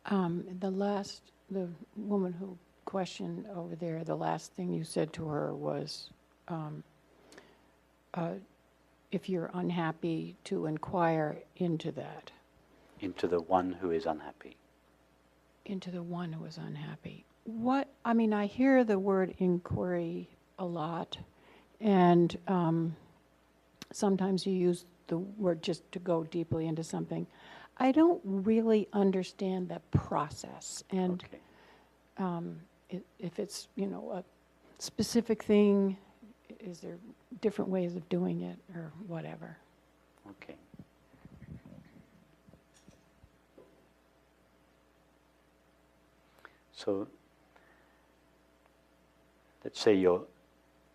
The woman who questioned over there, the last thing you said to her was, if you're unhappy, to inquire into that. Into the one who is unhappy. Into the one who is unhappy. I hear the word inquiry a lot, and sometimes you use the word just to go deeply into something. I don't really understand that process, and if it's, a specific thing, is there different ways of doing it or whatever? Okay. So, let's say you're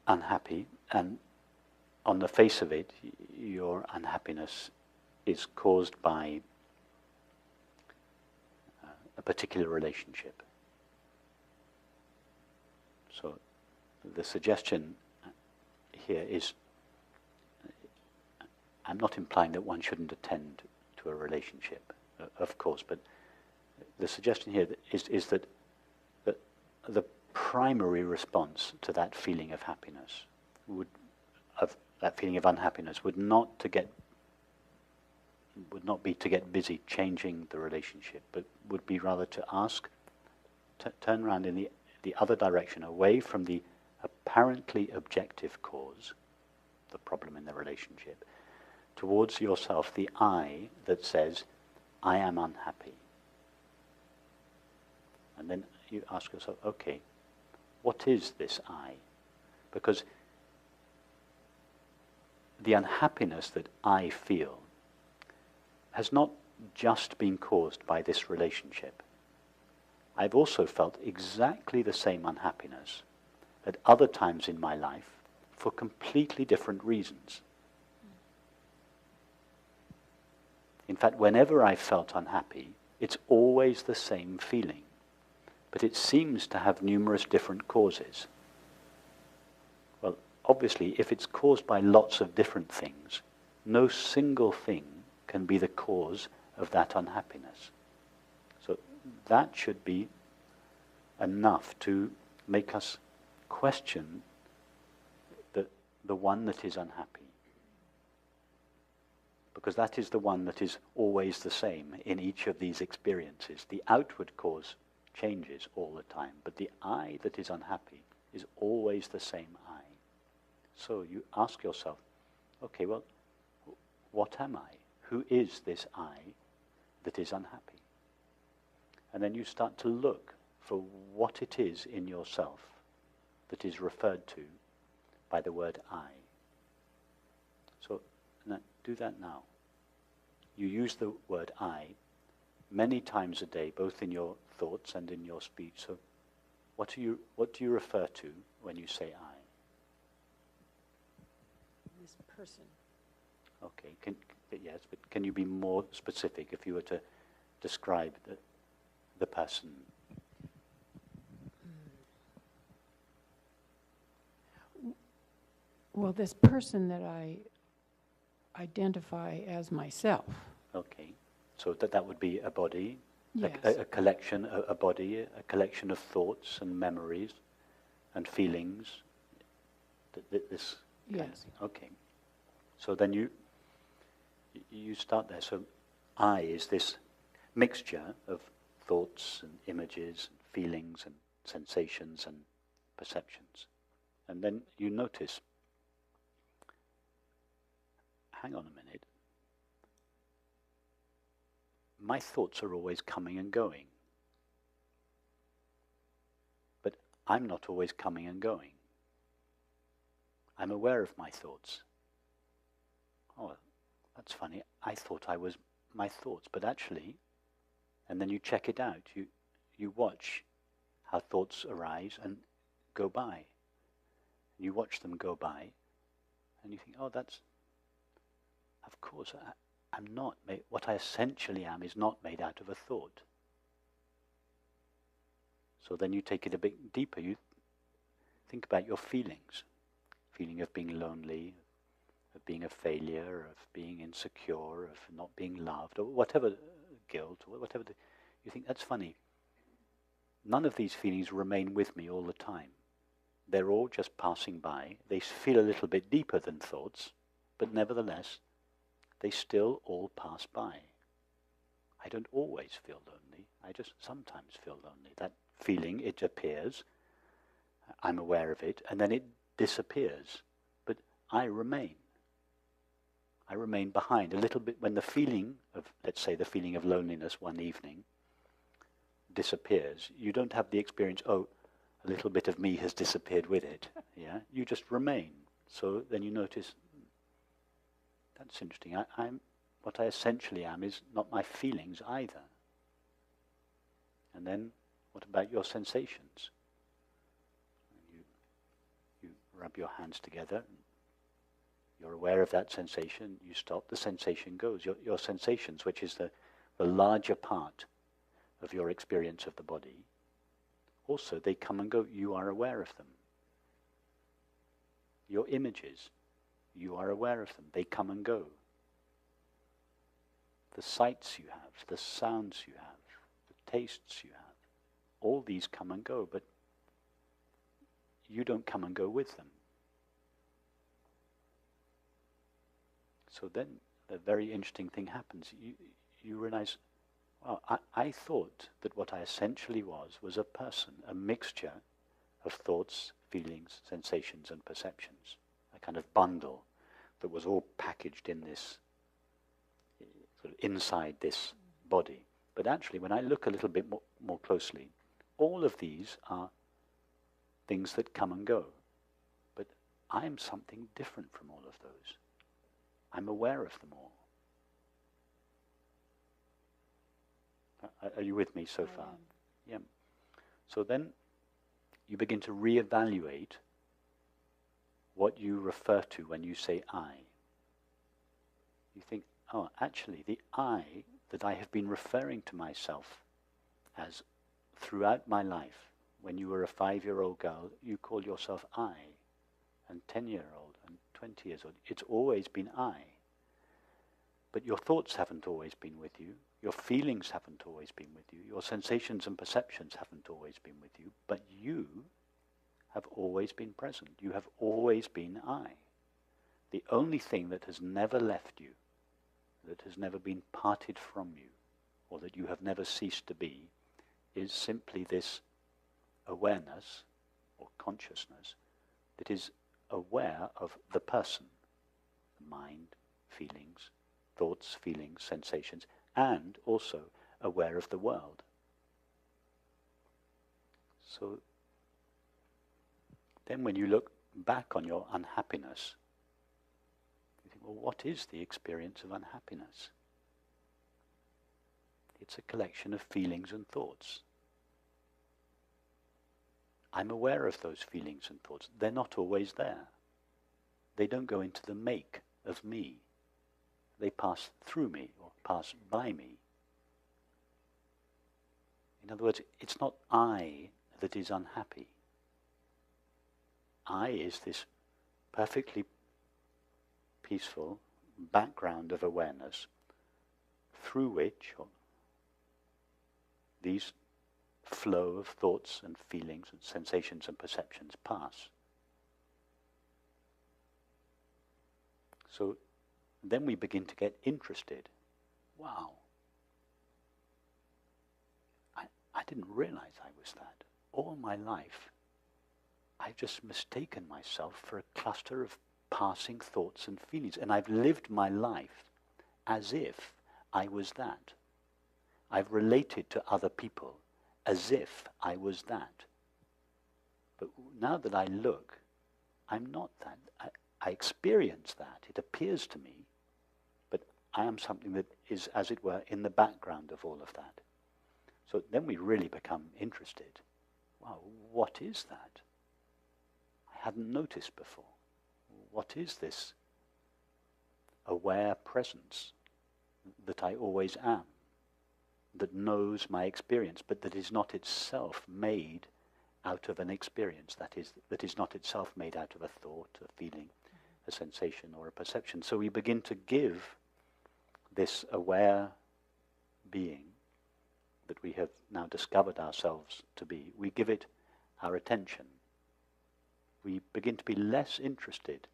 unhappy, and on the face of it, your unhappiness is caused by a particular relationship. So, the suggestion here is, I'm not implying that one shouldn't attend to a relationship, of course, but the suggestion here is that the primary response to that feeling of happiness that feeling of unhappiness would not be to get busy changing the relationship, but would be rather to turn around in the other direction, away from the apparently objective cause, the problem in the relationship, towards yourself, the I that says, I am unhappy. And then you ask yourself, okay, what is this I? Because the unhappiness that I feel has not just been caused by this relationship. I've also felt exactly the same unhappiness at other times in my life for completely different reasons. In fact, whenever I felt unhappy, it's always the same feeling, but it seems to have numerous different causes. Well, obviously, if it's caused by lots of different things, no single thing can be the cause of that unhappiness. So that should be enough to make us question the one that is unhappy. Because that is the one that is always the same in each of these experiences. The outward cause changes all the time, but the I that is unhappy is always the same I. So you ask yourself, okay, well, what am I? Who is this I that is unhappy? And then you start to look for what it is in yourself that is referred to by the word I. So do that now. You use the word I many times a day, both in your thoughts and in your speech. So what do you refer to when you say I? This person. Okay, yes, but can you be more specific if you were to describe the person? Well, this person that I identify as myself. Okay, so that would be a body, yes. a collection, a body, a collection of thoughts and memories and feelings. This. Yes. Okay, so then you start there. So I is this mixture of thoughts and images and feelings and sensations and perceptions. And then you notice, hang on a minute, my thoughts are always coming and going. But I'm not always coming and going. I'm aware of my thoughts. Oh, that's funny. I thought I was my thoughts, but actually, and then you check it out. You watch how thoughts arise and go by. You watch them go by, and you think, oh, that's, of course, I'm not made, what I essentially am is not made out of a thought. So then you take it a bit deeper. You think about your feelings. Feeling of being lonely, of being a failure, of being insecure, of not being loved, or whatever, guilt, or whatever You think, that's funny. None of these feelings remain with me all the time. They're all just passing by. They feel a little bit deeper than thoughts, but nevertheless, they still all pass by. I don't always feel lonely. I just sometimes feel lonely. That feeling, it appears, I'm aware of it, and then it disappears. But I remain. I remain behind a little bit when the feeling of, let's say, the feeling of loneliness one evening disappears. You don't have the experience, oh, a little bit of me has disappeared with it. Yeah, you just remain. So then you notice, that's interesting. I'm what I essentially am is not my feelings either. And then, what about your sensations? You rub your hands together. You're aware of that sensation. You stop. The sensation goes. Your sensations, which is the larger part of your experience of the body, also they come and go. You are aware of them. Your images, you are aware of them. They come and go. The sights you have, the sounds you have, the tastes you have, all these come and go, but you don't come and go with them. So then a very interesting thing happens. You realize, well, I thought that what I essentially was a person, a mixture of thoughts, feelings, sensations and perceptions, a kind of bundle that was all packaged in this, sort of inside this body. But actually, when I look a little bit more closely, all of these are things that come and go. But I'm something different from all of those. I'm aware of them all. Are you with me so far? Yeah. So then you begin to reevaluate what you refer to when you say I. You think, oh, actually, the I that I have been referring to myself as throughout my life, when you were a 5-year-old girl, you called yourself I, and 10-year-old, and 20 years old. It's always been I. But your thoughts haven't always been with you. Your feelings haven't always been with you. Your sensations and perceptions haven't always been with you. But you have always been present. You have always been I. The only thing that has never left you, that has never been parted from you, or that you have never ceased to be, is simply this awareness or consciousness that is aware of the person, the mind, feelings, thoughts, feelings, sensations, and also aware of the world. So then when you look back on your unhappiness, you think, well, what is the experience of unhappiness? It's a collection of feelings and thoughts. I'm aware of those feelings and thoughts. They're not always there. They don't go into the make of me. They pass through me or pass by me. In other words, it's not I that is unhappy. I is this perfectly peaceful background of awareness through which these flow of thoughts and feelings and sensations and perceptions pass. So then we begin to get interested. Wow. I didn't realize I was that. All my life, I've just mistaken myself for a cluster of passing thoughts and feelings. And I've lived my life as if I was that. I've related to other people as if I was that. But now that I look, I'm not that. I experience that. It appears to me. But I am something that is, as it were, in the background of all of that. So then we really become interested. Wow, what is that? I hadn't noticed before. What is this aware presence that I always am, that knows my experience, but that is not itself made out of an experience, that is not itself made out of a thought, a feeling, a sensation, or a perception. So we begin to give this aware being that we have now discovered ourselves to be, we give it our attention. We begin to be less interested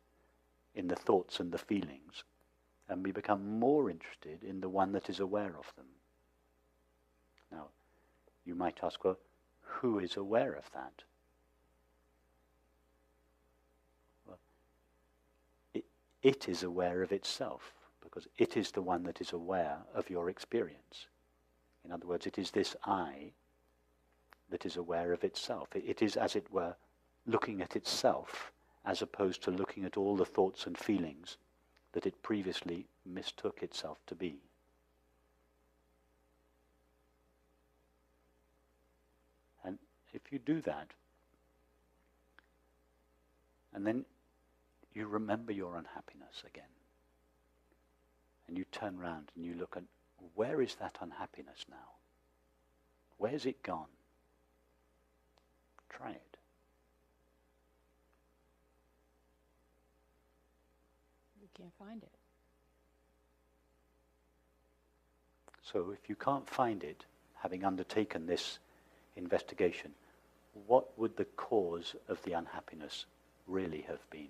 in the thoughts and the feelings, and we become more interested in the one that is aware of them. Now, you might ask, well, who is aware of that? Well, it is aware of itself, because it is the one that is aware of your experience. In other words, it is this I that is aware of itself. It is, as it were, looking at itself, as opposed to looking at all the thoughts and feelings that it previously mistook itself to be. And if you do that, and then you remember your unhappiness again, and you turn around and you look at, where is that unhappiness now? Where's it gone? Try it. You can't find it. So if you can't find it, having undertaken this investigation, what would the cause of the unhappiness really have been?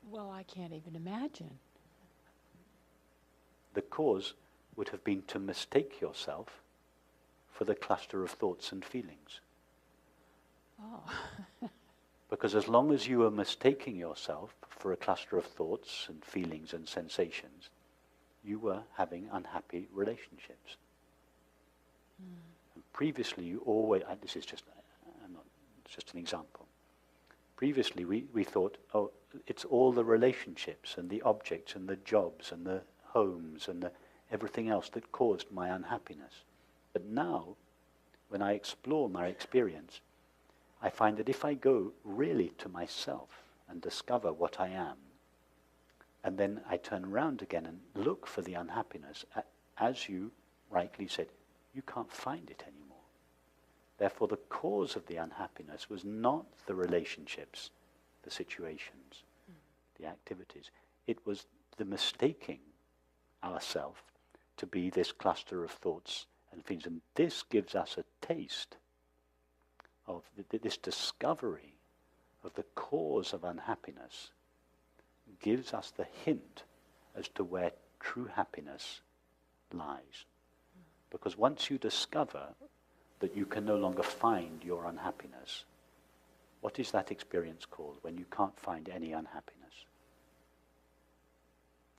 Well, I can't even imagine. The cause would have been to mistake yourself for the cluster of thoughts and feelings. Oh. Because as long as you are mistaking yourself for a cluster of thoughts and feelings and sensations, you were having unhappy relationships. And previously you always, this is just, it's just an example. Previously we thought, oh, it's all the relationships and the objects and the jobs and the homes and everything else that caused my unhappiness. But now, when I explore my experience, I find that if I go really to myself and discover what I am, and then I turn around again and look for the unhappiness, as you rightly said, you can't find it anymore. Therefore, the cause of the unhappiness was not the relationships, the situations, the activities. It was the mistaking ourselves to be this cluster of thoughts and feelings. And this gives us a taste of this discovery of the cause of unhappiness, gives us the hint as to where true happiness lies. Because once you discover that you can no longer find your unhappiness, what is that experience called when you can't find any unhappiness?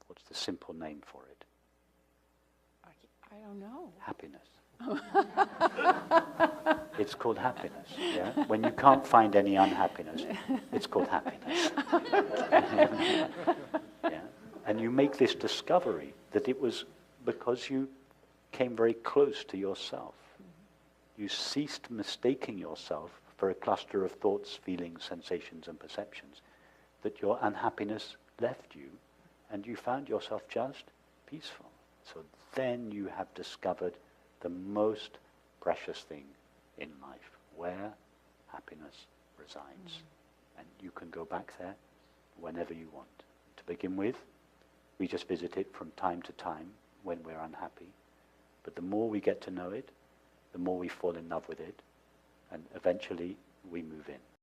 What's the simple name for it? I don't know. Happiness. It's called happiness, yeah? When you can't find any unhappiness, it's called happiness. Yeah? And you make this discovery that it was because you came very close to yourself. You ceased mistaking yourself for a cluster of thoughts, feelings, sensations, and perceptions, that your unhappiness left you, and you found yourself just peaceful. So then you have discovered the most precious thing in life, where happiness resides. And you can go back there whenever you want. To begin with, we just visit it from time to time when we're unhappy. But the more we get to know it, the more we fall in love with it, and eventually we move in.